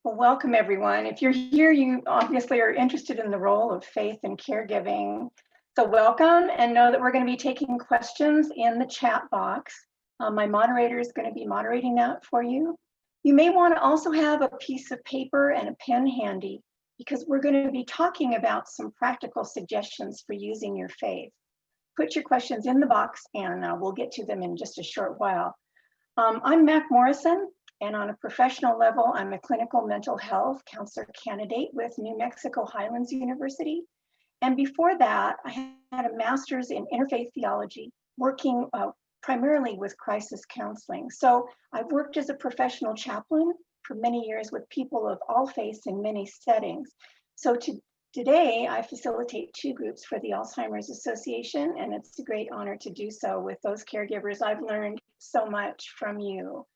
Well, welcome everyone. If you're here, you obviously are interested in the role of faith in caregiving. So welcome, and know that we're going to be taking questions in the chat box. My moderator is going to be moderating that for you. You may want to also have a piece of paper and a pen handy because we're going to be talking about some practical suggestions for using your faith. Put your questions in the box and we'll get to them in just a short while. I'm M.A.T. Morrison. And on a professional level, I'm a clinical mental health counselor candidate with New Mexico Highlands University. And before that, I had a master's in interfaith theology, working primarily with crisis counseling. So I've worked as a professional chaplain for many years with people of all faiths in many settings. So today, I facilitate 2 groups for the Alzheimer's Association, and it's a great honor to do so with those caregivers. I've learned so much from you.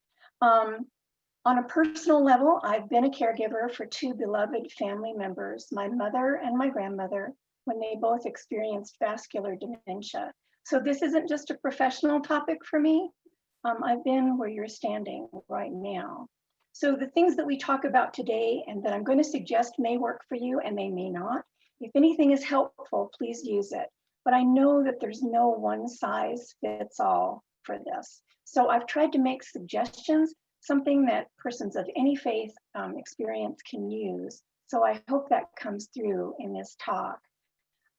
On a personal level, I've been a caregiver for 2 beloved family members, my mother and my grandmother, when they both experienced vascular dementia. So this isn't just a professional topic for me. I've been where you're standing right now. So the things that we talk about today and that I'm going to suggest may work for you and they may not. If anything is helpful, please use it. But I know that there's no one size fits all for this. So I've tried to make suggestions, something that persons of any faith experience can use. So I hope that comes through in this talk.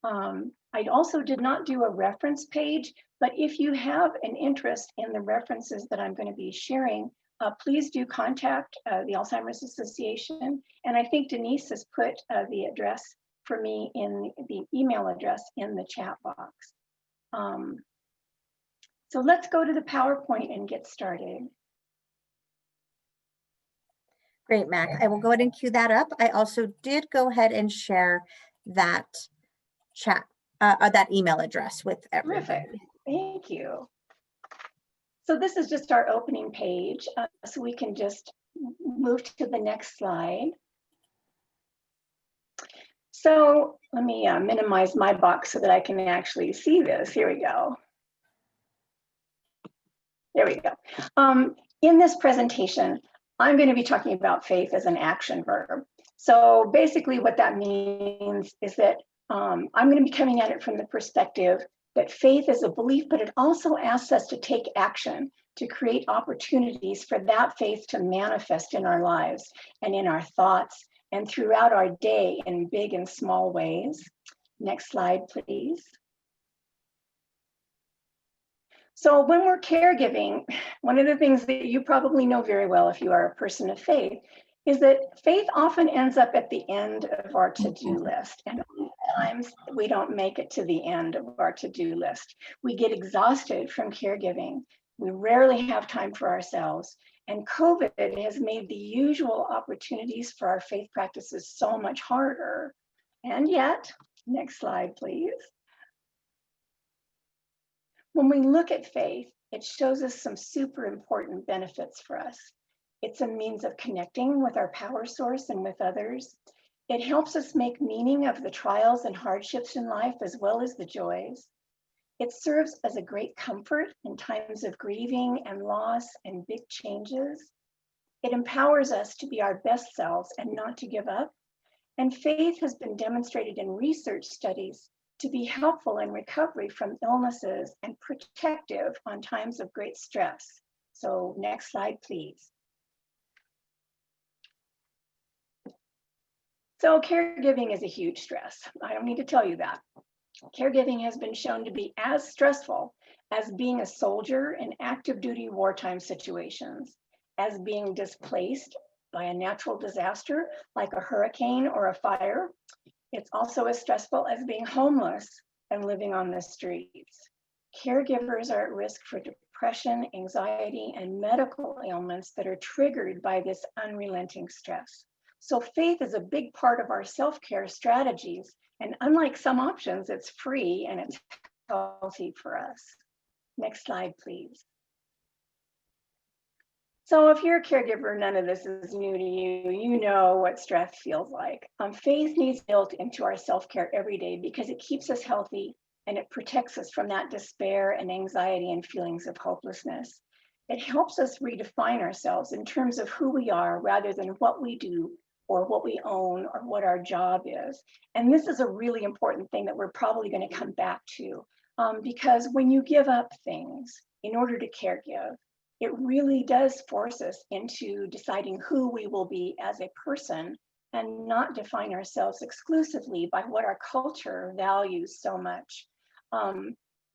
I also did not do a reference page, but if you have an interest in the references that I'm going to be sharing, please do contact the Alzheimer's Association. And I think Denise has put the address for me in the email address in the chat box. So let's go to the PowerPoint and get started. Great, Mac. I will go ahead and cue that up. I also did go ahead and share that chat, that email address with everyone. Terrific. Thank you. So this is just our opening page. So we can just move to the next slide. So let me minimize my box so that I can actually see this. Here we go. There we go. In this presentation, I'm going to be talking about faith as an action verb. So basically what that means is that I'm going to be coming at it from the perspective that faith is a belief, but it also asks us to take action to create opportunities for that faith to manifest in our lives and in our thoughts and throughout our day in big and small ways. Next slide, please. So when we're caregiving, one of the things that you probably know very well if you are a person of faith is that faith often ends up at the end of our to-do list. And sometimes we don't make it to the end of our to-do list. We get exhausted from caregiving. We rarely have time for ourselves. And COVID has made the usual opportunities for our faith practices so much harder. And yet, next slide, please. When we look at faith, it shows us some super important benefits for us. It's a means of connecting with our power source and with others. It helps us make meaning of the trials and hardships in life as well as the joys. It serves as a great comfort in times of grieving and loss and big changes. It empowers us to be our best selves and not to give up. And faith has been demonstrated in research studies to be helpful in recovery from illnesses and protective on times of great stress. So next slide, please. So caregiving is a huge stress. I don't need to tell you that. Caregiving has been shown to be as stressful as being a soldier in active duty wartime situations, as being displaced by a natural disaster like a hurricane or a fire. It's also as stressful as being homeless and living on the streets. Caregivers are at risk for depression, anxiety, and medical ailments that are triggered by this unrelenting stress. So faith is a big part of our self-care strategies. And unlike some options, it's free and it's healthy for us. Next slide, please. So if you're a caregiver, none of this is new to you. You know what stress feels like. Faith needs built into our self-care every day because it keeps us healthy and it protects us from that despair and anxiety and feelings of hopelessness. It helps us redefine ourselves in terms of who we are rather than what we do or what we own or what our job is. And this is a really important thing that we're probably going to come back to, because when you give up things in order to caregive, it really does force us into deciding who we will be as a person and not define ourselves exclusively by what our culture values so much.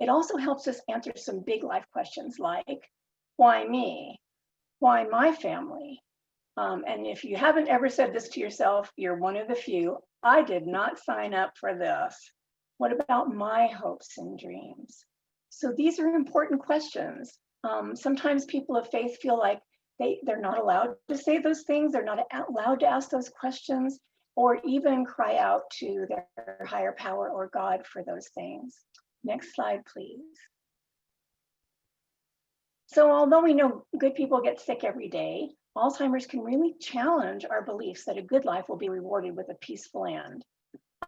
It also helps us answer some big life questions like, why me? Why my family? And if you haven't ever said this to yourself, you're one of the few. I did not sign up for this. What about my hopes and dreams? So these are important questions. Sometimes people of faith feel like they're not allowed to say those things. They're not allowed to ask those questions or even cry out to their higher power or God for those things. Next slide, please. So although we know good people get sick every day, Alzheimer's can really challenge our beliefs that a good life will be rewarded with a peaceful end.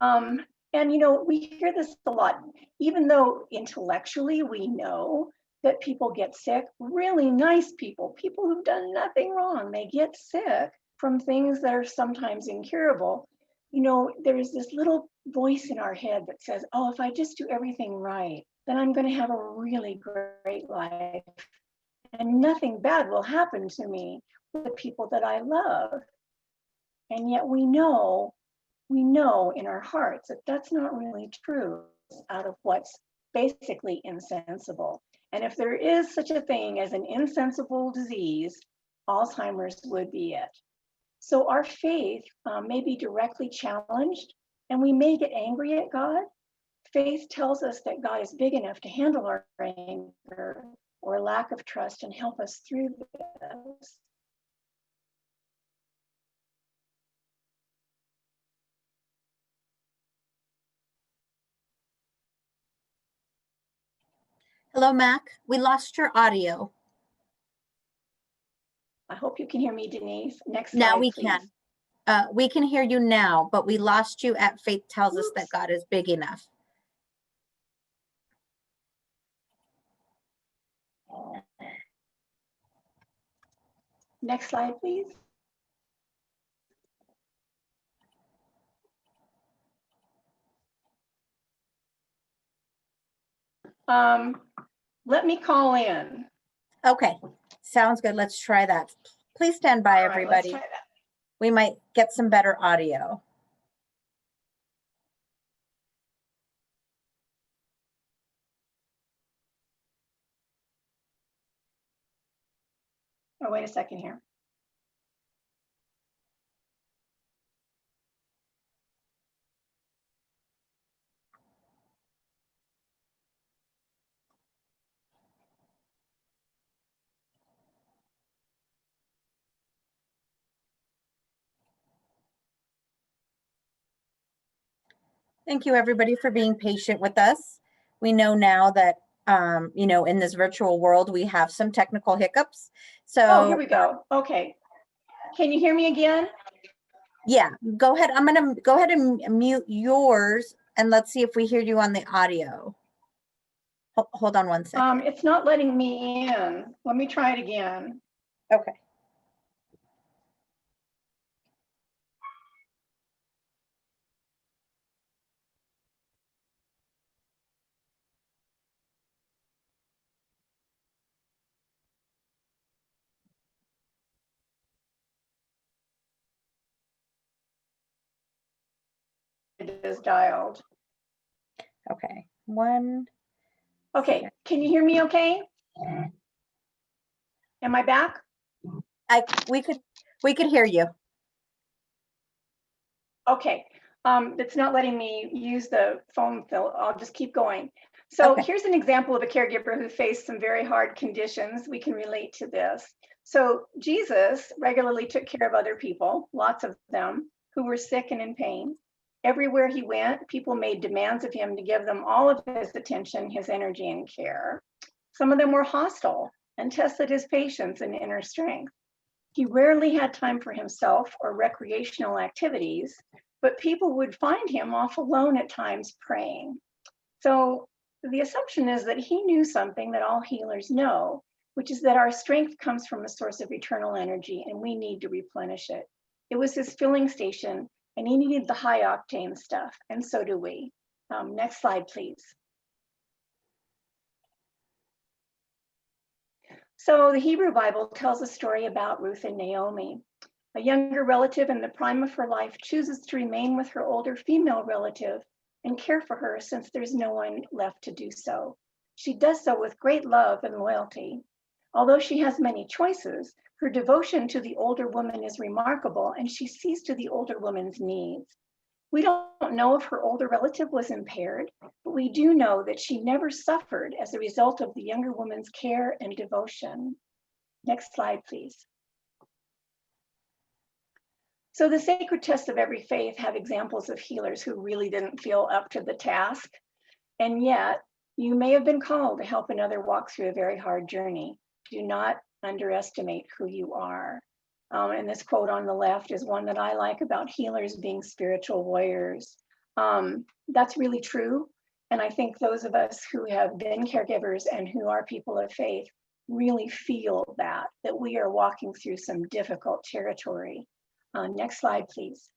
And you know, we hear this a lot, even though intellectually we know that people get sick, really nice people, people who've done nothing wrong, they get sick from things that are sometimes incurable. You know, there's this little voice in our head that says, oh, if I just do everything right, then I'm going to have a really great life and nothing bad will happen to me with the people that I love. And yet we know in our hearts that that's not really true out of what's basically insensible. And if there is such a thing as an insensible disease, Alzheimer's would be it. So our faith may be directly challenged and we may get angry at God. Faith tells us that God is big enough to handle our anger or lack of trust and help us through this. Hello, Mac. We lost your audio. I hope you can hear me, Denise. Next slide, Now we please. can. We can hear you now, but we lost you at Faith Tells Us That Oops. God Is Big Enough. Next slide, please. Let me call in. Okay, sounds good. Let's try that. Please stand by, All right, let's everybody. try that. We might get some better audio. Oh, wait a second here. Thank you, everybody, for being patient with us. We know now that, you know, in this virtual world, we have some technical hiccups. So, oh, here we go. Okay. Can you hear me again? Yeah, go ahead. I'm going to go ahead and mute yours and let's see if we hear you on the audio. Hold on one second. It's not letting me in. Let me try it again. Okay. It is dialed. Okay. One. Okay. Can you hear me okay? Am I back? We could hear you. Okay. It's not letting me use the phone fill. I'll just keep going. So Okay. here's an example of a caregiver who faced some very hard conditions. We can relate to this. So Jesus regularly took care of other people, lots of them, who were sick and in pain. Everywhere he went, people made demands of him to give them all of his attention, his energy, and care. Some of them were hostile and tested his patience and inner strength. He rarely had time for himself or recreational activities, but people would find him off alone at times praying. So the assumption is that he knew something that all healers know, which is that our strength comes from a source of eternal energy and we need to replenish it. It was his filling station and he needed the high octane stuff, and so do we. Next slide, please. So the Hebrew Bible tells a story about Ruth and Naomi. A younger relative in the prime of her life chooses to remain with her older female relative and care for her since there's no one left to do so. She does so with great love and loyalty. Although she has many choices, her devotion to the older woman is remarkable and she sees to the older woman's needs. We don't know if her older relative was impaired, but we do know that she never suffered as a result of the younger woman's care and devotion. Next slide, please. So the sacred texts of every faith have examples of healers who really didn't feel up to the task. And yet, you may have been called to help another walk through a very hard journey. Do not underestimate who you are. And this quote on the left is one that I like about healers being spiritual warriors. That's really true. And I think those of us who have been caregivers and who are people of faith really feel that we are walking through some difficult territory. Next slide, please.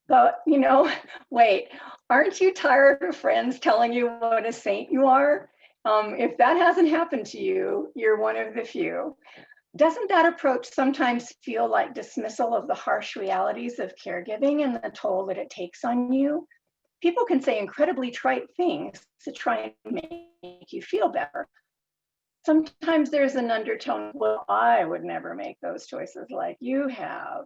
But, wait, aren't you tired of friends telling you what a saint you are? If that hasn't happened to you, you're one of the few. Doesn't that approach sometimes feel like dismissal of the harsh realities of caregiving and the toll that it takes on you? People can say incredibly trite things to try and make you feel better. Sometimes there's an undertone, well, I would never make those choices like you have,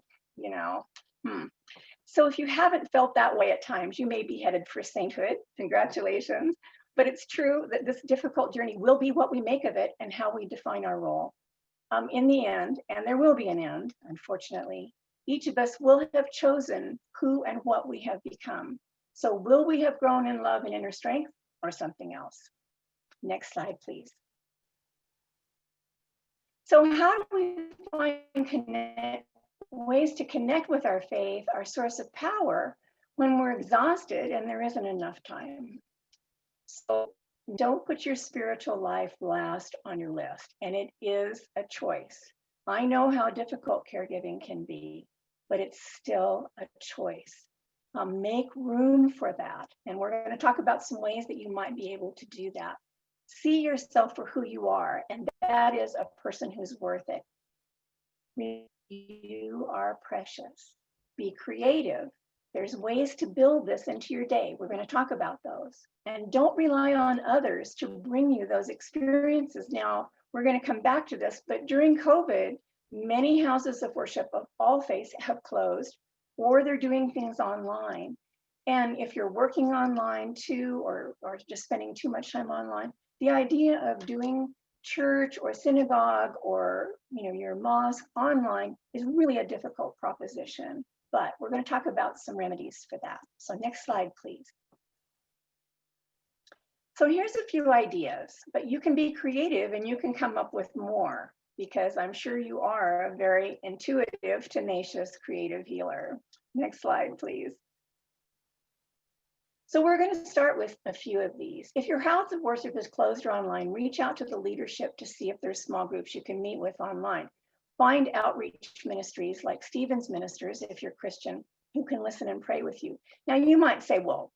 So if you haven't felt that way at times, you may be headed for sainthood. Congratulations. But it's true that this difficult journey will be what we make of it and how we define our role. In the end, and there will be an end, unfortunately, each of us will have chosen who and what we have become. So will we have grown in love and inner strength or something else? Next slide, please. So how do we find ways to connect with our faith, our source of power, when we're exhausted and there isn't enough time? So don't put your spiritual life last on your list, and it is a choice. I know how difficult caregiving can be, but it's still a choice. Make room for that, and we're going to talk about some ways that you might be able to do that. See yourself for who you are, and that is a person who's worth it. You are precious. Be creative. There's ways to build this into your day. We're going to talk about those. And don't rely on others to bring you those experiences. Now, we're going to come back to this, but during COVID, many houses of worship of all faiths have closed, or they're doing things online. And if you're working online too, or just spending too much time online, the idea of doing church or synagogue or your mosque online is really a difficult proposition. But we're going to talk about some remedies for that. So next slide, please. So here's a few ideas, but you can be creative and you can come up with more, because I'm sure you are a very intuitive, tenacious, creative healer. Next slide, please. So we're going to start with a few of these. If your house of worship is closed or online, reach out to the leadership to see if there's small groups you can meet with online. Find outreach ministries like Stephen's Ministers, if you're Christian, who can listen and pray with you. Now you might say, well,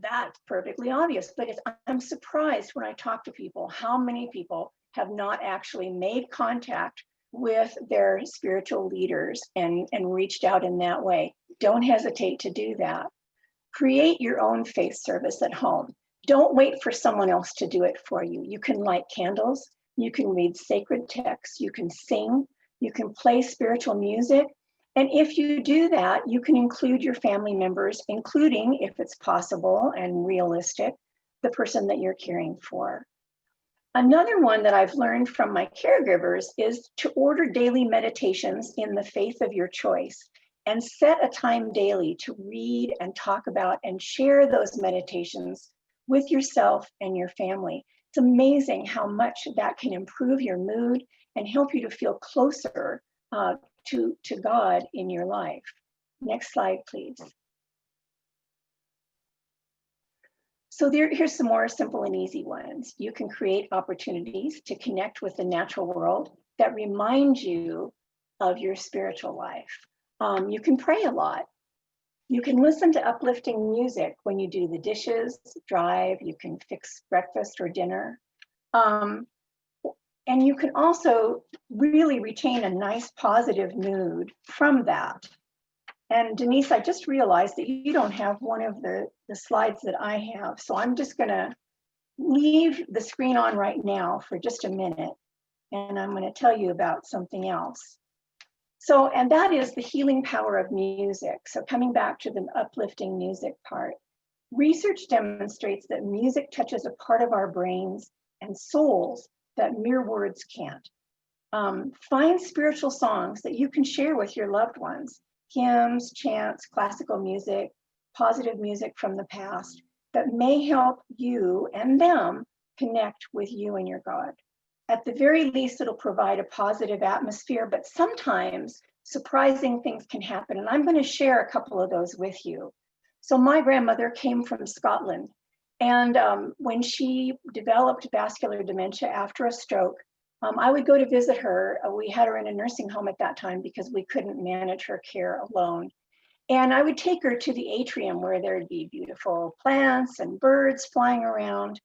that's perfectly obvious, but I'm surprised when I talk to people, how many people have not actually made contact with their spiritual leaders and reached out in that way. Don't hesitate to do that. Create your own faith service at home. Don't wait for someone else to do it for you. You can light candles, you can read sacred texts, you can sing, you can play spiritual music. And if you do that, you can include your family members, including, if it's possible and realistic, the person that you're caring for. Another one that I've learned from my caregivers is to order daily meditations in the faith of your choice and set a time daily to read and talk about and share those meditations with yourself and your family. It's amazing how much that can improve your mood and help you to feel closer to God in your life. Next slide, please. So here's some more simple and easy ones. You can create opportunities to connect with the natural world that remind you of your spiritual life. You can pray a lot. You can listen to uplifting music when you do the dishes, drive, you can fix breakfast or dinner. And you can also really retain a nice positive mood from that. And Denise, I just realized that you don't have one of the slides that I have. So I'm just gonna leave the screen on right now for just a minute. And I'm gonna tell you about something else. So, and that is the healing power of music. So coming back to the uplifting music part, research demonstrates that music touches a part of our brains and souls that mere words can't. Find spiritual songs that you can share with your loved ones, hymns, chants, classical music, positive music from the past that may help you and them connect with you and your God. At the very least, it'll provide a positive atmosphere, but sometimes surprising things can happen. And I'm going to share a couple of those with you. So my grandmother came from Scotland, and when she developed vascular dementia after a stroke, I would go to visit her. We had her in a nursing home at that time because we couldn't manage her care alone. And I would take her to the atrium where there'd be beautiful plants and birds flying around.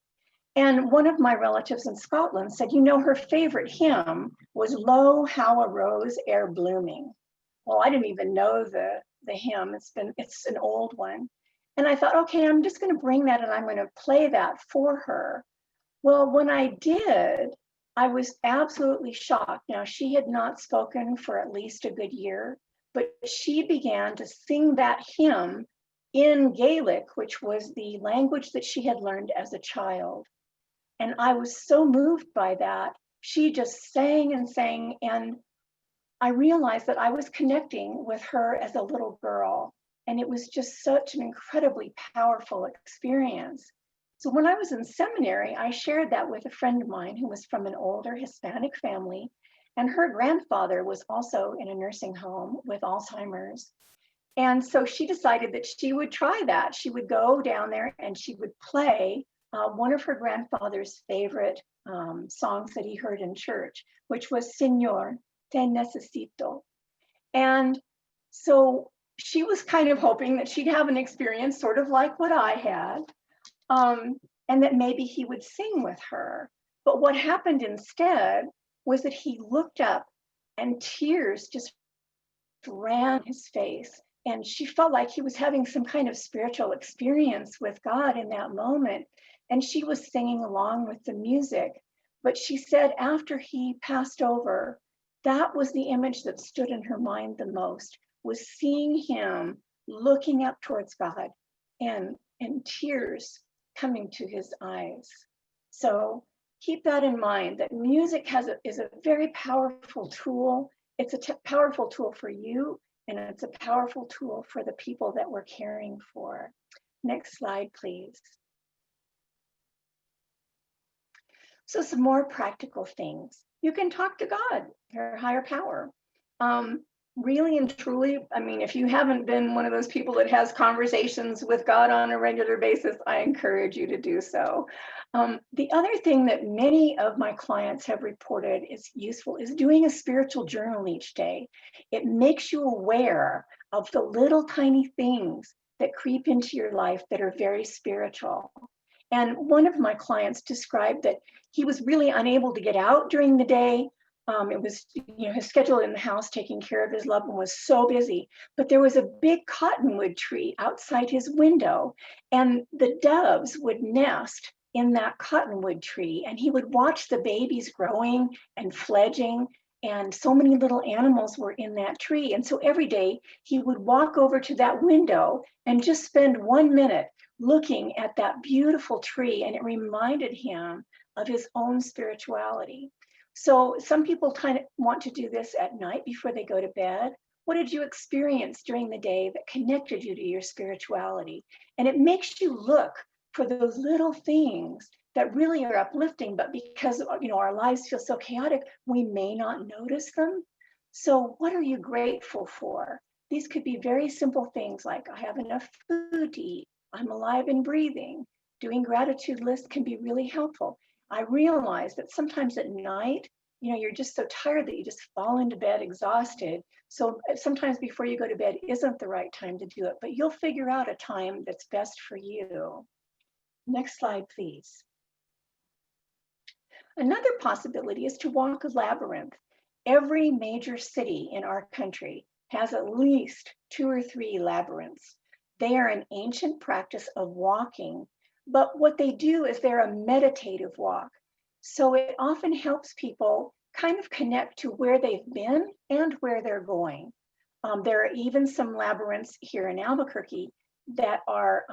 And one of my relatives in Scotland said, you know, her favorite hymn was Lo, How a Rose Ere Blooming. Well, I didn't even know the hymn. It's an old one. And I thought, okay, I'm just going to bring that and I'm going to play that for her. Well, when I did, I was absolutely shocked. Now, she had not spoken for at least a good year, but she began to sing that hymn in Gaelic, which was the language that she had learned as a child. And I was so moved by that. She just sang and sang. And I realized that I was connecting with her as a little girl. And it was just such an incredibly powerful experience. So when I was in seminary, I shared that with a friend of mine who was from an older Hispanic family. And her grandfather was also in a nursing home with Alzheimer's. And so she decided that she would try that. She would go down there and she would play one of her grandfather's favorite songs that he heard in church, which was Señor, te necesito. And so she was kind of hoping that she'd have an experience sort of like what I had, and that maybe he would sing with her. But what happened instead was that he looked up and tears just ran his face. And she felt like he was having some kind of spiritual experience with God in that moment. And she was singing along with the music. But she said after he passed over, that was the image that stood in her mind the most, was seeing him looking up towards God and tears coming to his eyes. So keep that in mind, that music is a very powerful tool. It's a powerful tool for you, and it's a powerful tool for the people that we're caring for. Next slide, please. So some more practical things. You can talk to God, your higher power. Really and truly, I mean, if you haven't been one of those people that has conversations with God on a regular basis, I encourage you to do so. The other thing that many of my clients have reported is useful is doing a spiritual journal each day. It makes you aware of the little tiny things that creep into your life that are very spiritual. And one of my clients described that he was really unable to get out during the day. It was, his schedule in the house taking care of his loved one was so busy, but there was a big cottonwood tree outside his window, and the doves would nest in that cottonwood tree, and he would watch the babies growing and fledging, and so many little animals were in that tree. And so every day he would walk over to that window and just spend 1 minute looking at that beautiful tree, and it reminded him of his own spirituality. So some people kind of want to do this at night before they go to bed. What did you experience during the day that connected you to your spirituality? And it makes you look for those little things that really are uplifting, but because our lives feel so chaotic, we may not notice them. So what are you grateful for? These could be very simple things like I have enough food to eat, I'm alive and breathing, Doing gratitude lists can be really helpful. I realize that sometimes at night, you're just so tired that you just fall into bed exhausted. So sometimes before you go to bed isn't the right time to do it, but you'll figure out a time that's best for you. Next slide, please. Another possibility is to walk a labyrinth. Every major city in our country has at least 2 or 3 labyrinths. They are an ancient practice of walking, but what they do is they're a meditative walk. So it often helps people kind of connect to where they've been and where they're going. There are even some labyrinths here in Albuquerque that are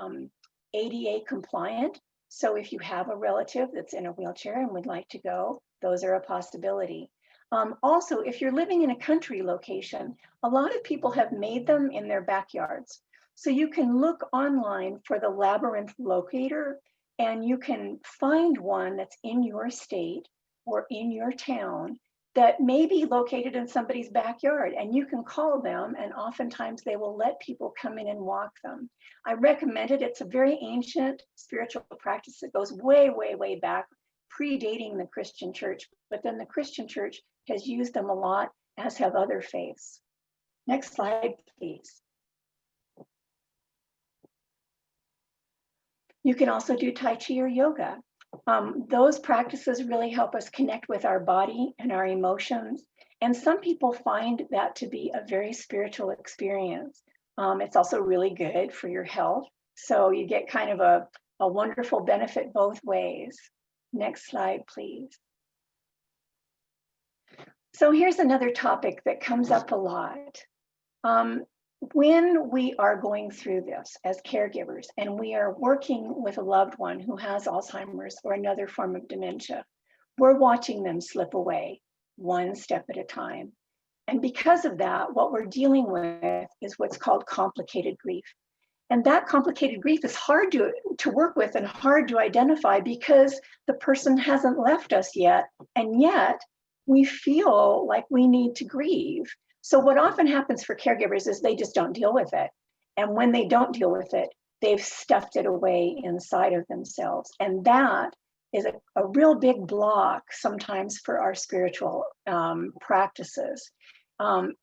ADA compliant. So if you have a relative that's in a wheelchair and would like to go, those are a possibility. Also, if you're living in a country location, a lot of people have made them in their backyards. So you can look online for the labyrinth locator, and you can find one that's in your state or in your town that may be located in somebody's backyard, and you can call them, and oftentimes they will let people come in and walk them. I recommend it. It's a very ancient spiritual practice that goes way, way, way back, predating the Christian church, but then the Christian church has used them a lot, as have other faiths. Next slide, please. You can also do Tai Chi or yoga. Those practices really help us connect with our body and our emotions. And some people find that to be a very spiritual experience. It's also really good for your health. So you get kind of a wonderful benefit both ways. Next slide, please. So here's another topic that comes up a lot. When we are going through this as caregivers and we are working with a loved one who has Alzheimer's or another form of dementia, we're watching them slip away one step at a time. And because of that, what we're dealing with is what's called complicated grief. And that complicated grief is hard to work with and hard to identify because the person hasn't left us yet. And yet we feel like we need to grieve. So what often happens for caregivers is they just don't deal with it. And when they don't deal with it, they've stuffed it away inside of themselves. And that is a real big block sometimes for our spiritual practices.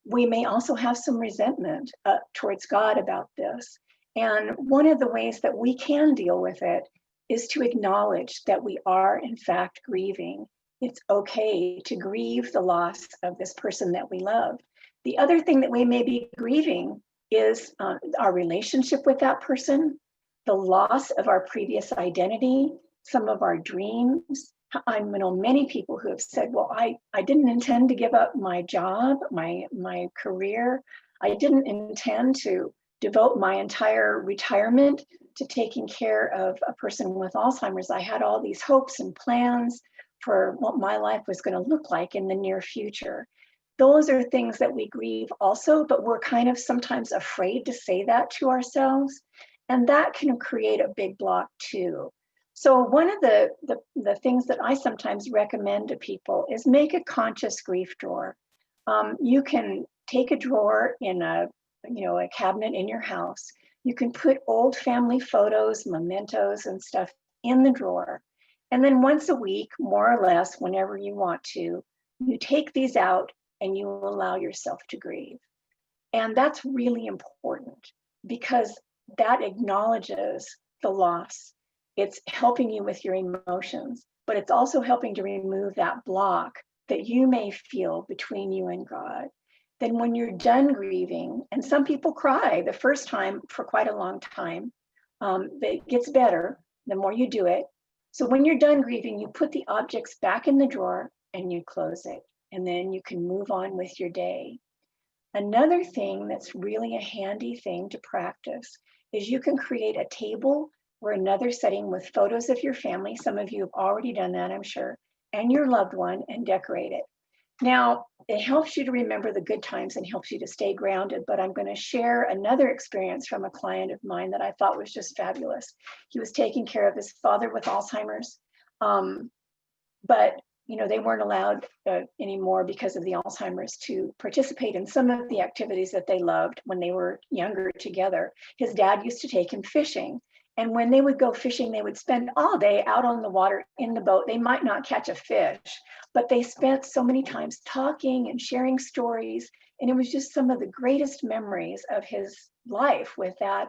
We may also have some resentment towards God about this. And one of the ways that we can deal with it is to acknowledge that we are in fact grieving. It's okay to grieve the loss of this person that we love. The other thing that we may be grieving is our relationship with that person, the loss of our previous identity, some of our dreams. I know many people who have said, well, I didn't intend to give up my job, my career. I didn't intend to devote my entire retirement to taking care of a person with Alzheimer's. I had all these hopes and plans for what my life was going to look like in the near future. Those are things that we grieve also, but we're kind of sometimes afraid to say that to ourselves. And that can create a big block too. So one of the things that I sometimes recommend to people is make a conscious grief drawer. You can take a drawer in a cabinet in your house. You can put old family photos, mementos and stuff in the drawer. And then once a week, more or less, whenever you want to, you take these out and you allow yourself to grieve. And that's really important because that acknowledges the loss. It's helping you with your emotions, but it's also helping to remove that block that you may feel between you and God. Then when you're done grieving, and some people cry the first time for quite a long time, it gets better the more you do it. So when you're done grieving, you put the objects back in the drawer and you close it. And then you can move on with your day. Another thing that's really a handy thing to practice is you can create a table or another setting with photos of your family. Some of you have already done that, I'm sure, and your loved one, and decorate it. Now, it helps you to remember the good times and helps you to stay grounded, but I'm going to share another experience from a client of mine that I thought was just fabulous. He was taking care of his father with Alzheimer's, but they weren't allowed anymore because of the Alzheimer's to participate in some of the activities that they loved when they were younger together. His dad used to take him fishing, And when they would go fishing, they would spend all day out on the water in the boat. They might not catch a fish, but they spent so many times talking and sharing stories. And it was just some of the greatest memories of his life with that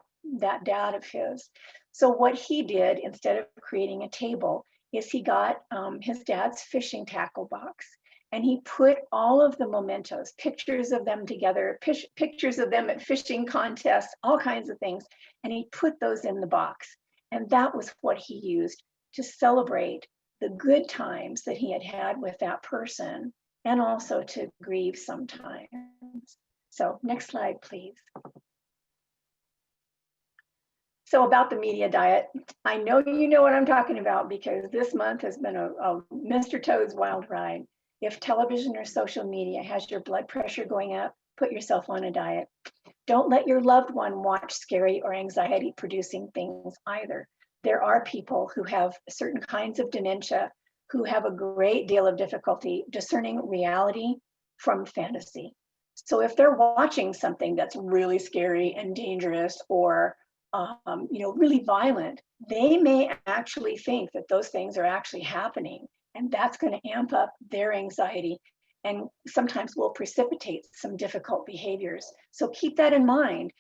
dad of his. So what he did, instead of creating a table, is he got his dad's fishing tackle box, and he put all of the mementos, pictures of them together, pictures of them at fishing contests, all kinds of things, and he put those in the box. And that was what he used to celebrate the good times that he had had with that person, and also to grieve sometimes. So next slide, please. So about the media diet, I know you know what I'm talking about, because this month has been a Mr. Toad's wild ride. If television or social media has your blood pressure going up, put yourself on a diet. Don't let your loved one watch scary or anxiety producing things either. There are people who have certain kinds of dementia who have a great deal of difficulty discerning reality from fantasy. So if they're watching something that's really scary and dangerous, or really violent, they may actually think that those things are actually happening, and that's going to amp up their anxiety and sometimes will precipitate some difficult behaviors. So keep that in mind.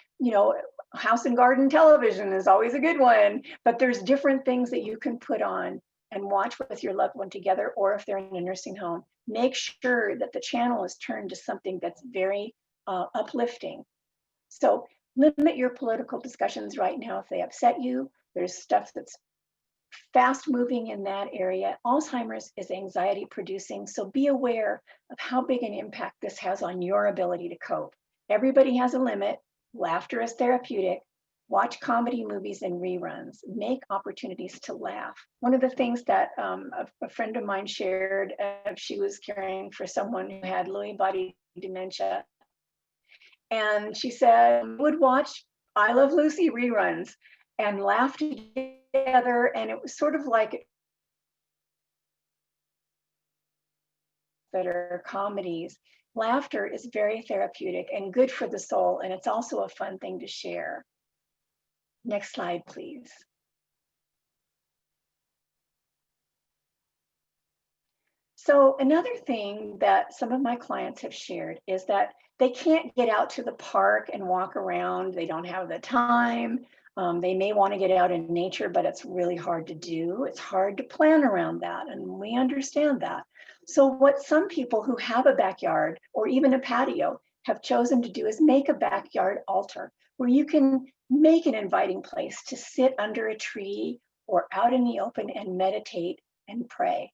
House and garden television is always a good one, but there's different things that you can put on and watch with your loved one together, or if they're in a nursing home, make sure that the channel is turned to something that's very uplifting. So limit your political discussions right now if they upset you. There's stuff that's fast moving in that area. Alzheimer's is anxiety producing, so be aware of how big an impact this has on your ability to cope. Everybody has a limit. Laughter is therapeutic. Watch comedy movies and reruns. Make opportunities to laugh. One of the things that a friend of mine shared, she was caring for someone who had Lewy body dementia, and she said, would watch I Love Lucy reruns and laugh together. And it was sort of like that are comedies. Laughter is very therapeutic and good for the soul. And it's also a fun thing to share. Next slide, please. So another thing that some of my clients have shared is that they can't get out to the park and walk around. They don't have the time. They may want to get out in nature, but it's really hard to do. It's hard to plan around that, and we understand that. So what some people who have a backyard or even a patio have chosen to do is make a backyard altar where you can make an inviting place to sit under a tree or out in the open and meditate and pray.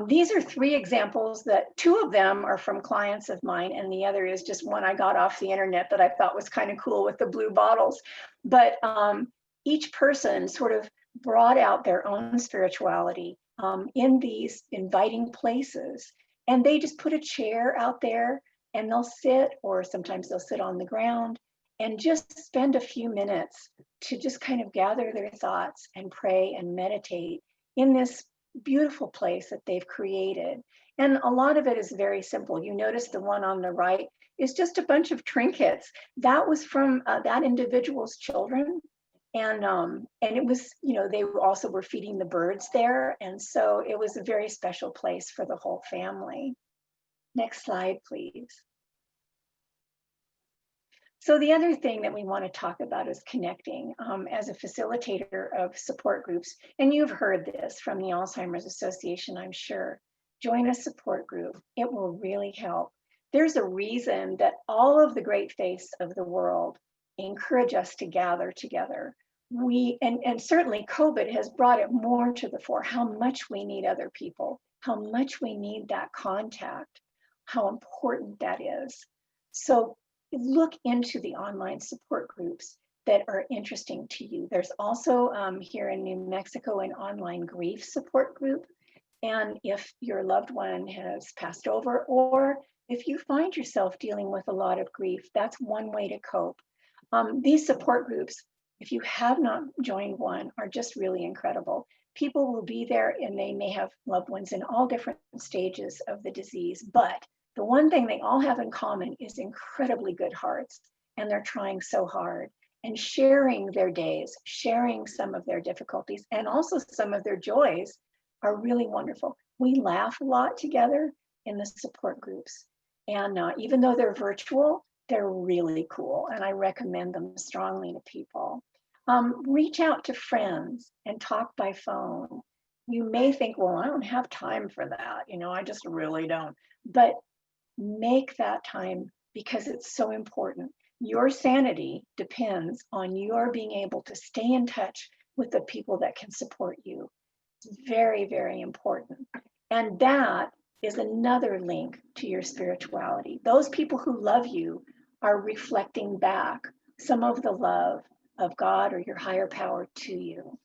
These are 3 examples that 2 of them are from clients of mine, and the other is just one I got off the internet that I thought was kind of cool with the blue bottles. But each person sort of brought out their own spirituality in these inviting places. And they just put a chair out there and they'll sit, or sometimes they'll sit on the ground and just spend a few minutes to just kind of gather their thoughts and pray and meditate in this beautiful place that they've created. And a lot of it is very simple. You notice the one on the right is just a bunch of trinkets. That was from that individual's children. And it was, they also were feeding the birds there. And so it was a very special place for the whole family. Next slide, please. So the other thing that we want to talk about is connecting. As a facilitator of support groups, and you've heard this from the Alzheimer's Association, I'm sure, join a support group. It will really help. There's a reason that all of the great faiths of the world encourage us to gather together. And certainly COVID has brought it more to the fore, how much we need other people, how much we need that contact, how important that is. So look into the online support groups that are interesting to you. There's also here in New Mexico an online grief support group. And if your loved one has passed over, or if you find yourself dealing with a lot of grief, that's one way to cope. These support groups, if you have not joined one, are just really incredible. People will be there and they may have loved ones in all different stages of the disease, but the one thing they all have in common is incredibly good hearts, and they're trying so hard. and sharing their days, sharing some of their difficulties and also some of their joys are really wonderful. We laugh a lot together in the support groups. And even though they're virtual, they're really cool. And I recommend them strongly to people. Reach out to friends and talk by phone. You may think, well, I don't have time for that. I just really don't. But make that time because it's so important. Your sanity depends on your being able to stay in touch with the people that can support you. It's very, very important. And that is another link to your spirituality. Those people who love you are reflecting back some of the love of God or your higher power to you.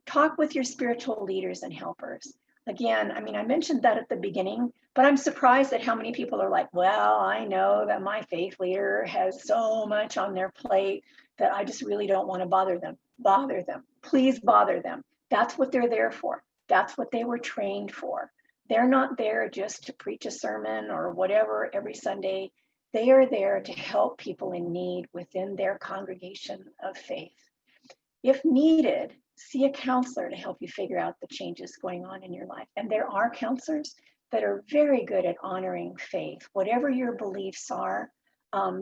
Talk with your spiritual leaders and helpers. Again, I mentioned that at the beginning, but I'm surprised at how many people are like, well, I know that my faith leader has so much on their plate that I just really don't want to bother them. Bother them. Please bother them. That's what they're there for. That's what they were trained for. They're not there just to preach a sermon or whatever every Sunday. They are there to help people in need within their congregation of faith. If needed, see a counselor to help you figure out the changes going on in your life. And there are counselors that are very good at honoring faith. Whatever your beliefs are,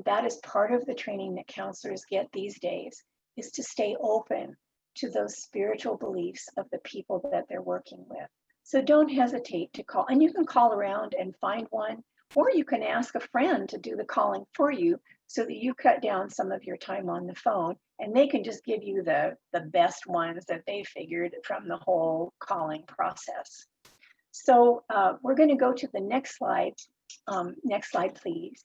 that is part of the training that counselors get these days, is to stay open to those spiritual beliefs of the people that they're working with. So don't hesitate to call. And you can call around and find one, or you can ask a friend to do the calling for you so that you cut down some of your time on the phone and they can just give you the best ones that they figured from the whole calling process. So we're going to go to the next slide. Next slide, please.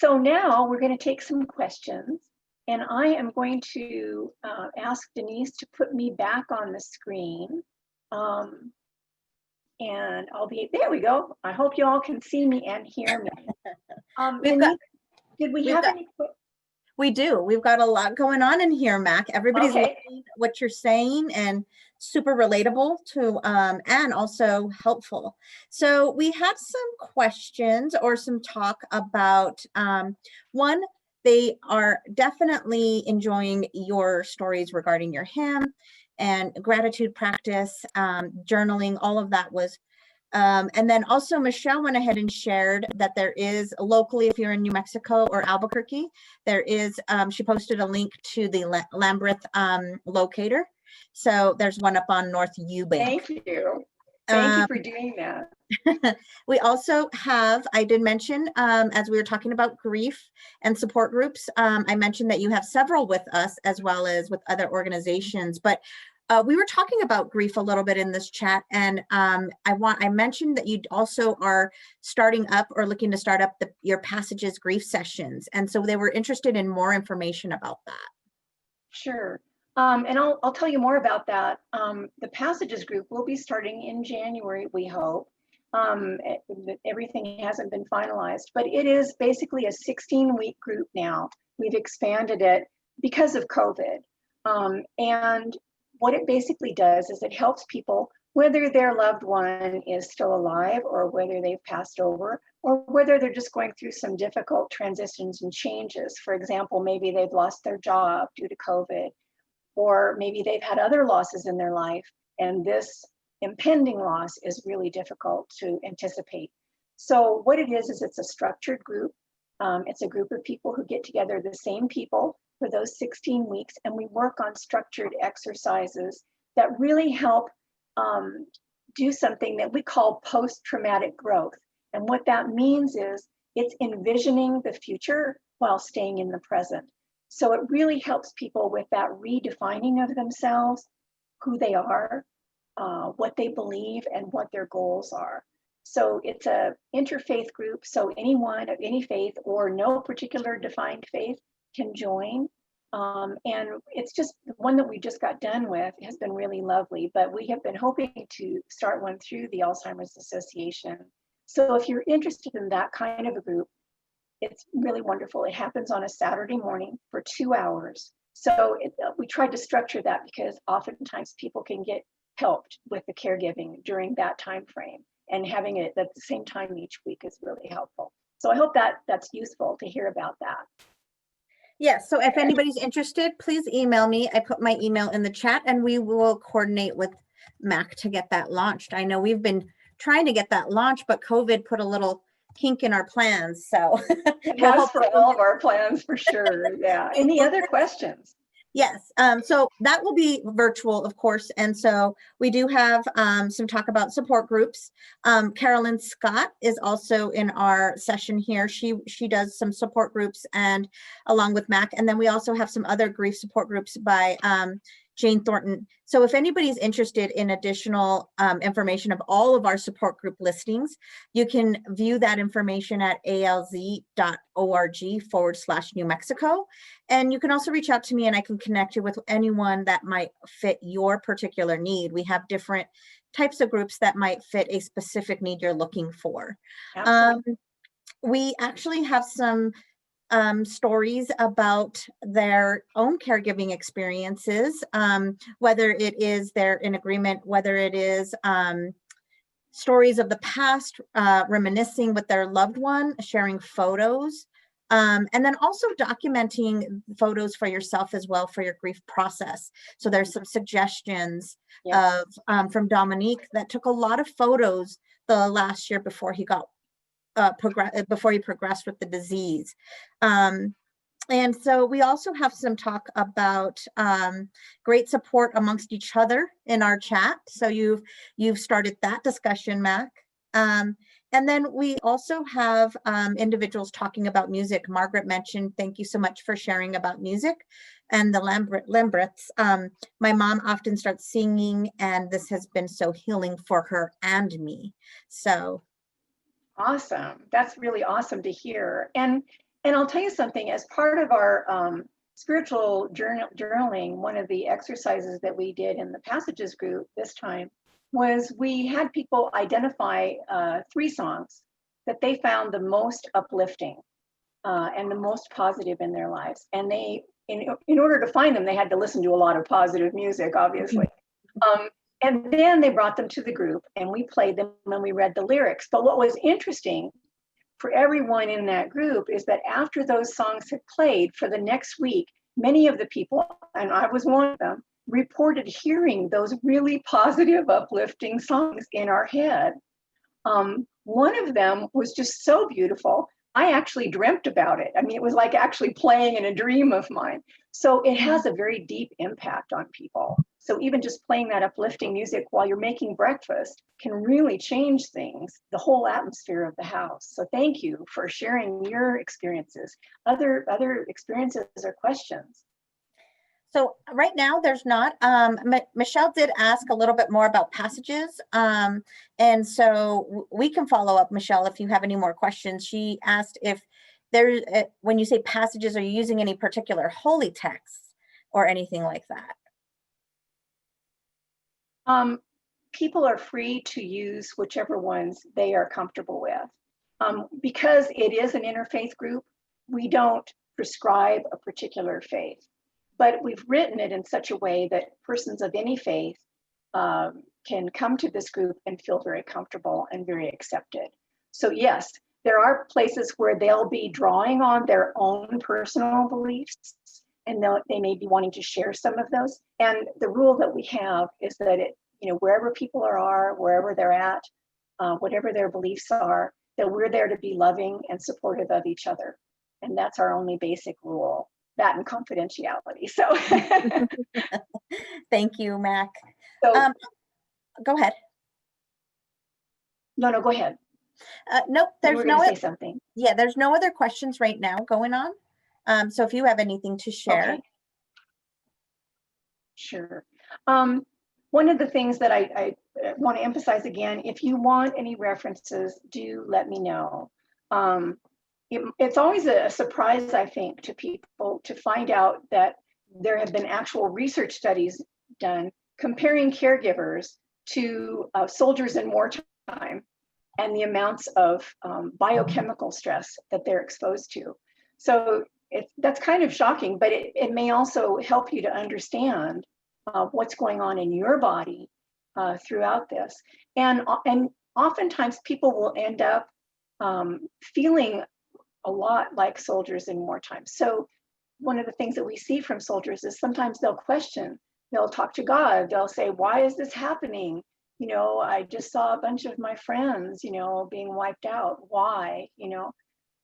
So now we're going to take some questions, and I am going to ask Denise to put me back on the screen. And I'll be, there we go. I hope you all can see me and hear me. Denise, did we have any? We do. We've got a lot going on in here, Mac. Everybody's Okay. listening to what you're saying and super relatable to and also helpful. So we had some questions or some talk about one, they are definitely enjoying your stories regarding your hymn and gratitude practice, journaling, all of that was and then also Michelle went ahead and shared that there is locally, if you're in New Mexico or Albuquerque, there is, she posted a link to the Lambeth locator. So there's one up on North Eubank. Thank you. Thank you for doing that. We also have, I did mention, as we were talking about grief and support groups, I mentioned that you have several with us as well as with other organizations, but we were talking about grief a little bit in this chat, and I mentioned that you also are starting up or looking to start up your Passages grief sessions, and so they were interested in more information about that. Sure, and I'll tell you more about that. The Passages group will be starting in January, we hope. Everything hasn't been finalized, but it is basically a 16-week group now. We've expanded it because of COVID, and what it basically does is it helps people, whether their loved one is still alive or whether they've passed over, or whether they're just going through some difficult transitions and changes. For example, maybe they've lost their job due to COVID, or maybe they've had other losses in their life, and this impending loss is really difficult to anticipate. So what it is it's a structured group. It's a group of people who get together, the same people, for those 16 weeks, and we work on structured exercises that really help do something that we call post-traumatic growth. And what that means is it's envisioning the future while staying in the present. So it really helps people with that redefining of themselves, who they are, what they believe, and what their goals are. So it's a interfaith group, so anyone of any faith or no particular defined faith can join. And it's just the one that we just got done with has been really lovely, but we have been hoping to start one through the Alzheimer's Association. So if you're interested in that kind of a group, it's really wonderful. It happens on a Saturday morning for 2 hours. So we tried to structure that because oftentimes people can get helped with the caregiving during that time frame, and having it at the same time each week is really helpful. So I hope that that's useful to hear about that. Yes, so if anybody's interested, please email me. I put my email in the chat and we will coordinate with MAC to get that launched. I know we've been trying to get that launched, but COVID put a little kink in our plans, so. It we'll has hope for all of our plans, for sure. Yeah. Any other questions? Yes, so that will be virtual, of course. And so we do have some talk about support groups. Carolyn Scott is also in our session here. She does some support groups and along with MAC. And then we also have some other grief support groups by Jane Thornton. So if anybody's interested in additional information of all of our support group listings, you can view that information at alz.org/New Mexico. And you can also reach out to me and I can connect you with anyone that might fit your particular need. We have different types of groups that might fit a specific need you're looking for. We actually have some stories about their own caregiving experiences, whether it is they're in agreement, whether it is stories of the past, reminiscing with their loved one, sharing photos, and then also documenting photos for yourself as well for your grief process. So there's some suggestions of from Dominique that took a lot of photos the last year before he got before he progressed with the disease. And so we also have some talk about great support amongst each other in our chat. So you've started that discussion, Mac. And then we also have individuals talking about music. Margaret mentioned, thank you so much for sharing about music and the Lambreths. My mom often starts singing and this has been so healing for her and me. So awesome. That's really awesome to hear. And I'll tell you something, as part of our spiritual journaling, one of the exercises that we did in the passages group this time was we had people identify 3 songs that they found the most uplifting and the most positive in their lives. And they, in order to find them, they had to listen to a lot of positive music, obviously. And then they brought them to the group and we played them and we read the lyrics. But what was interesting for everyone in that group is that after those songs had played for the next week, many of the people, and I was one of them, reported hearing those really positive, uplifting songs in our head. One of them was just so beautiful. I actually dreamt about it. I mean, it was like actually playing in a dream of mine. So it has a very deep impact on people. So even just playing that uplifting music while you're making breakfast can really change things, the whole atmosphere of the house. So thank you for sharing your experiences. Other experiences or questions? So right now there's not. Michelle did ask a little bit more about passages. And so we can follow up, Michelle, if you have any more questions. She asked if there's, when you say passages, are you using any particular holy texts or anything like that? People are free to use whichever ones they are comfortable with. Because it is an interfaith group, we don't prescribe a particular faith. But we've written it in such a way that persons of any faith can come to this group and feel very comfortable and very accepted. So yes, there are places where they'll be drawing on their own personal beliefs and they may be wanting to share some of those. And the rule that we have is that wherever people are, wherever they're at, whatever their beliefs are, that we're there to be loving and supportive of each other. And that's our only basic rule. That and confidentiality. So thank you, Mac. So go ahead. No, go ahead. Nope, there's no say something. Yeah, there's no other questions right now going on. So if you have anything to share. Okay. Sure. One of the things that I want to emphasize again, if you want any references, do let me know. It's always a surprise, I think, to people to find out that there have been actual research studies done comparing caregivers to soldiers in wartime and the amounts of biochemical stress that they're exposed to. So that's kind of shocking, but it may also help you to understand what's going on in your body throughout this. And oftentimes people will end up feeling a lot like soldiers in wartime. So one of the things that we see from soldiers is sometimes they'll question, they'll talk to God, they'll say, why is this happening? You know, I just saw a bunch of my friends, you know, being wiped out. Why? You know,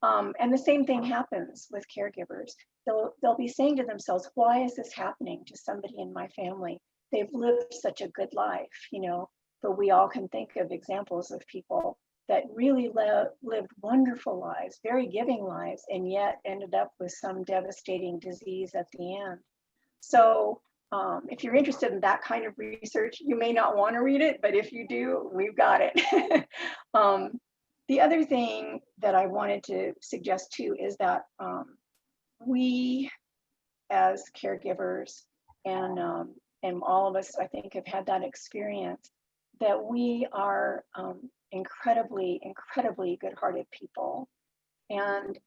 and the same thing happens with caregivers. They'll be saying to themselves, why is this happening to somebody in my family? They've lived such a good life, you know, but we all can think of examples of people that really lived wonderful lives, very giving lives, and yet ended up with some devastating disease at the end. So if you're interested in that kind of research, you may not want to read it, but if you do, we've got it. The other thing that I wanted to suggest too is that we as caregivers and all of us, I think, have had that experience, that we are incredibly, incredibly good-hearted people. And,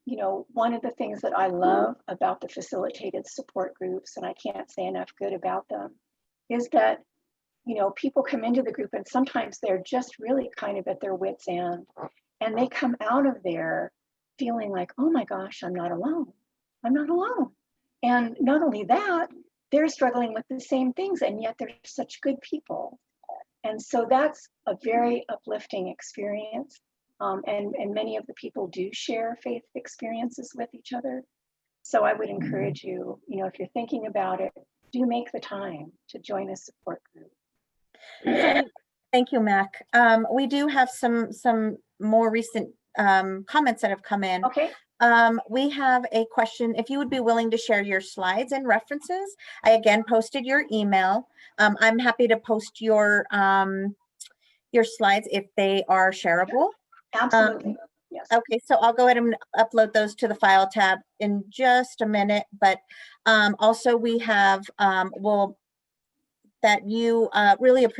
you know, one of the things that I love about the facilitated support groups, and I can't say enough good about them, is that, you know, people come into the group and sometimes they're just really kind of at their wits' end. And they come out of there feeling like, oh my gosh, I'm not alone. I'm not alone. And not only that, they're struggling with the same things, and yet they're such good people. And so that's a very uplifting experience. And many of the people do share faith experiences with each other. So I would encourage you, you know, if you're thinking about it, do make the time to join a support group. Thank you, Mac. We do have some more recent comments that have come in. Okay. We have a question. If you would be willing to share your slides and references, I again posted your email. I'm happy to post your slides if they are shareable. Absolutely. Yes. Okay, so I'll go ahead and upload those to the file tab in just a minute. But also we have that you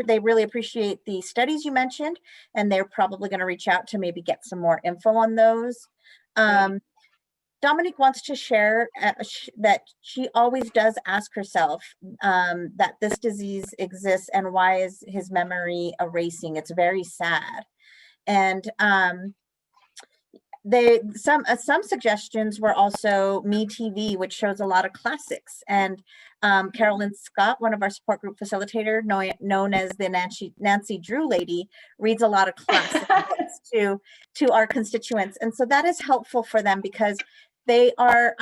they really appreciate the studies you mentioned, and they're probably going to reach out to maybe get some more info on those. Dominique wants to share that she always does ask herself that this disease exists and why is his memory erasing. It's very sad. And some suggestions were also Me.TV, which shows a lot of classics. And Carolyn Scott, one of our support group facilitator, known as the Nancy Drew lady, reads a lot of classic books to our constituents. And so that is helpful for them because they are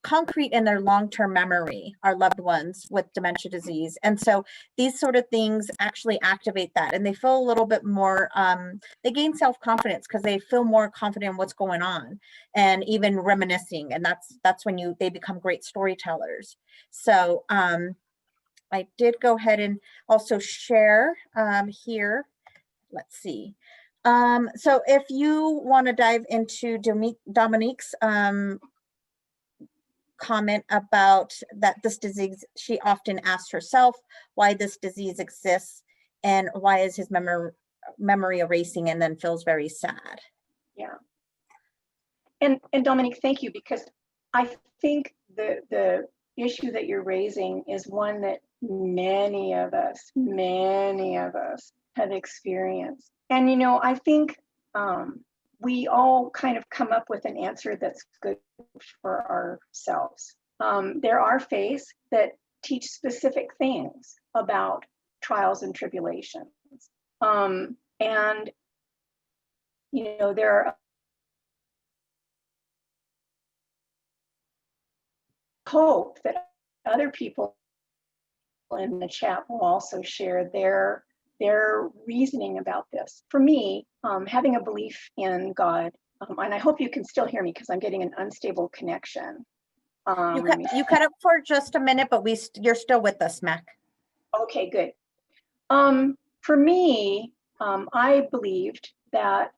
concrete in their long-term memory, our loved ones with dementia disease. And so these sort of things actually activate that, and they feel a little bit more, they gain self-confidence because they feel more confident in what's going on and even reminiscing. And that's when they become great storytellers. So I did go ahead and also share here. Let's see. So if you want to dive into Dominique's comment about that this disease, she often asks herself why this disease exists and why is his memory erasing, and then feels very sad. Yeah. And Dominique, thank you, because I think the issue that you're raising is one that many of us have experienced. And, you know, I think we all kind of come up with an answer that's good for ourselves. There are faiths that teach specific things about trials and tribulations. And, you know, there are hope that other people in the chat will also share their reasoning about this. For me, having a belief in God, and I hope you can still hear me because I'm getting an unstable connection. You cut up for just a minute, but you're still with us, Mac. Okay, good. For me, I believed that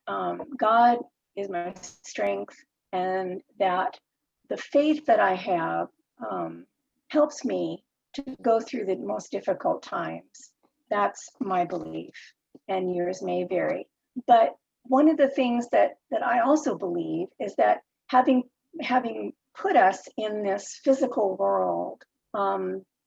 God is my strength, and that the faith that I have helps me to go through the most difficult times. That's my belief, and yours may vary. But one of the things that I also believe is that having put us in this physical world,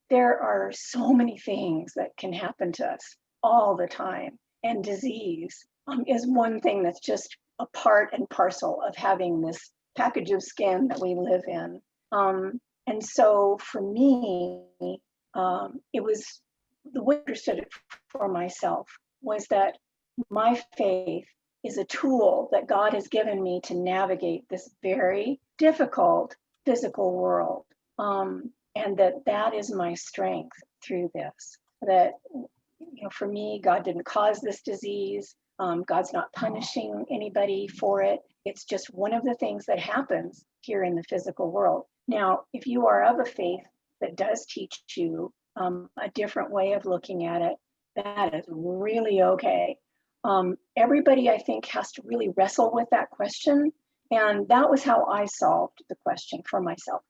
there are so many things that can happen to us all the time. And disease is one thing that's just a part and parcel of having this package of skin that we live in. And so for me, it was the way I understood it for myself was that my faith is a tool that God has given me to navigate this very difficult physical world. And that is my strength through this. That, for me, God didn't cause this disease. God's not punishing anybody for it. It's just one of the things that happens here in the physical world. Now, if you are of a faith that does teach you a different way of looking at it, that is really okay. Everybody, I think, has to really wrestle with that question. And that was how I solved the question for myself.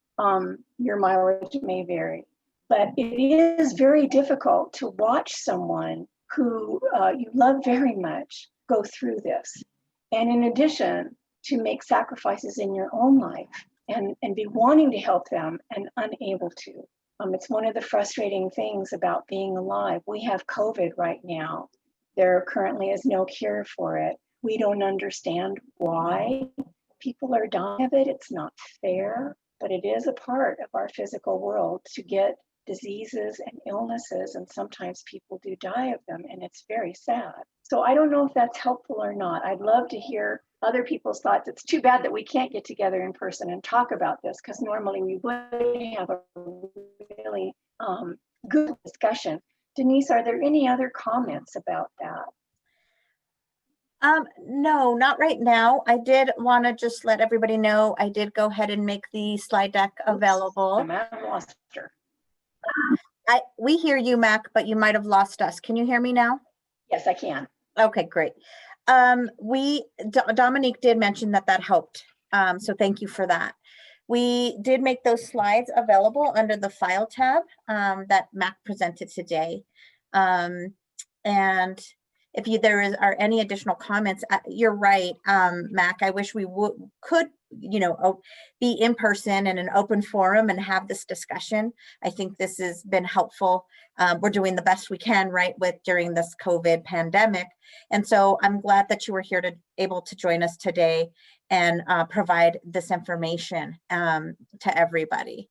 Your mileage may vary, but it is very difficult to watch someone who you love very much go through this. And in addition, to make sacrifices in your own life and be wanting to help them and unable to. It's one of the frustrating things about being alive. We have COVID right now. There currently is no cure for it. We don't understand why people are dying of it. It's not fair, but it is a part of our physical world to get diseases and illnesses, and sometimes people do die of them, and it's very sad. So I don't know if that's helpful or not. I'd love to hear other people's thoughts. It's too bad that we can't get together in person and talk about this, because normally we would have a really good discussion. Denise, are there any other comments about that? No, not right now. I did want to just let everybody know I did go ahead and make the slide deck available. I lost her. We hear you, Mac, but you might have lost us. Can you hear me now? Yes, I can. Okay, great. Dominique did mention that helped. So thank you for that. We did make those slides available under the file tab that Mac presented today. And if there are any additional comments, you're right, Mac. I wish we could, be in person in an open forum and have this discussion. I think this has been helpful. We're doing the best we can, right, during this COVID pandemic. And so I'm glad that you were here able to join us today and provide this information to everybody.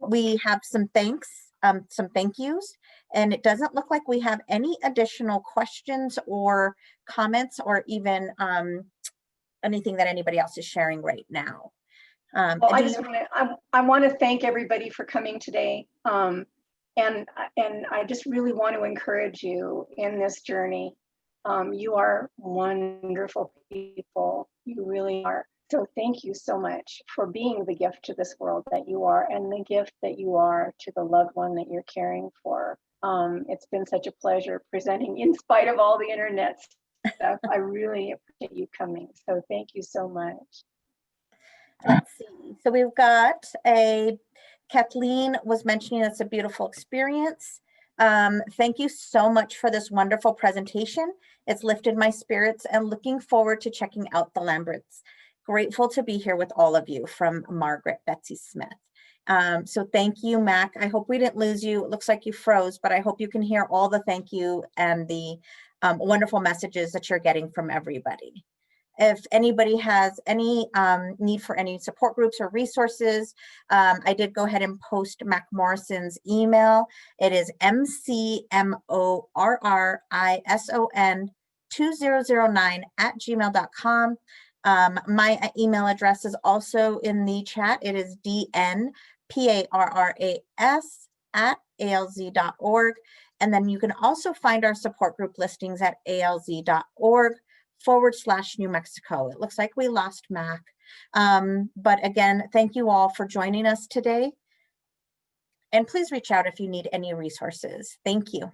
We have some thank yous, and it doesn't look like we have any additional questions or comments or even anything that anybody else is sharing right now. Well, I want to thank everybody for coming today. And I just really want to encourage you in this journey. You are wonderful people. You really are. So thank you so much for being the gift to this world that you are, and the gift that you are to the loved one that you're caring for. It's been such a pleasure presenting in spite of all the internet stuff. I really appreciate you coming. So thank you so much. Let's see. So we've got Kathleen was mentioning it's a beautiful experience. Thank you so much for this wonderful presentation. It's lifted my spirits and looking forward to checking out the Lamberts. Grateful to be here with all of you, from Margaret Betsy Smith. So thank you, Mac. I hope we didn't lose you. It looks like you froze, but I hope you can hear all the thank you and the wonderful messages that you're getting from everybody. If anybody has any need for any support groups or resources, I did go ahead and post Mac Morrison's email. It is mcmorrison2009@gmail.com. My email address is also in the chat. It is dnparras@alz.org. And then you can also find our support group listings at alz.org/New Mexico. It looks like we lost Mac. But again, thank you all for joining us today. And please reach out if you need any resources. Thank you.